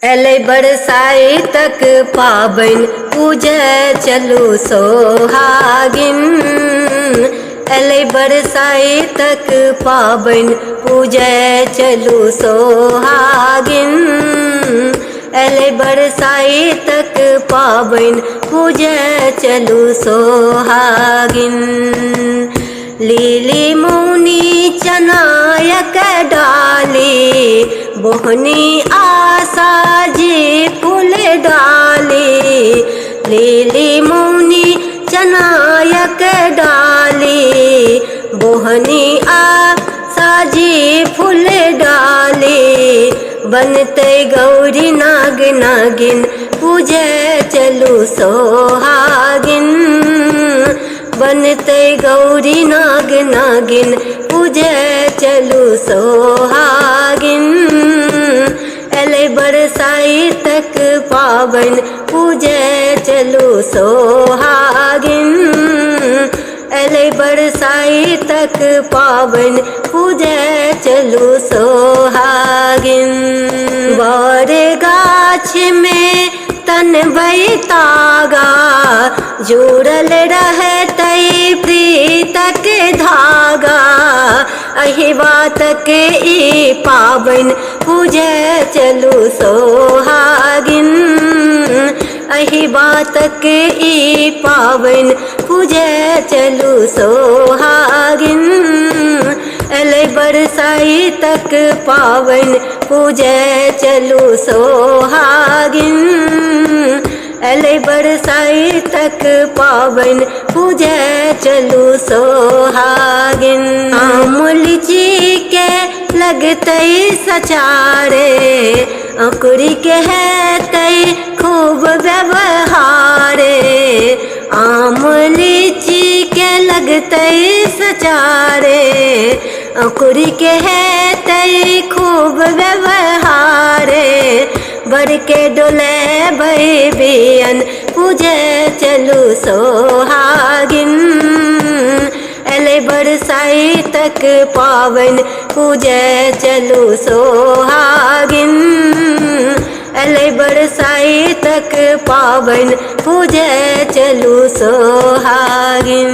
एलै बरसाई तक पाबन पूजे चलू सोहागिन। एलै बरसाई तक पाबन पूजे चलू सोहागिन। एलै बरसाई तक पाबन पूजे चलू सोहागिन। लीली मुनी चनायक डाली बोहनी आशा जी फूल डाली। लीली मुनी चनायक डाली बोहनी आशा जी फूल डाली। बनते गौरी नाग नागिन पूजे चलू सोहागिन। बनते गौरी नाग नागिन पूजे चलू सोहागिन। एलै बरसाई तक पाबन पूजे चलू सोहागिन। एलै बरसाई तक पाबन पूजे चलू सोहागिन। बर गाछ में तन बैतागा जुड़ल रहते प्रीतक धागा। अही बातक ई पाबन पूजे चलू सोहागिन। अही बातक ई पाबन पूजे चलू सोहागिन। एलै बरसाई तक पाबन पूजे चलू सोहागिन। एलै बरसाई तक पाबन पूजे चलू सोहागिन। आम लीची के लगते सचारे अंकुरी के हेतै खूब व्यवहारे। आम लीची के लगते सचारे अंकुरी के हेतै खूब व्यवहारे। बर के डोले बियन पूजे चलू सोहागिन। एलै बरसाई तक पाबन पूजे चलू सोहागिन। एलै बरसाई तक पाबन पूजे चलू सोहागिन।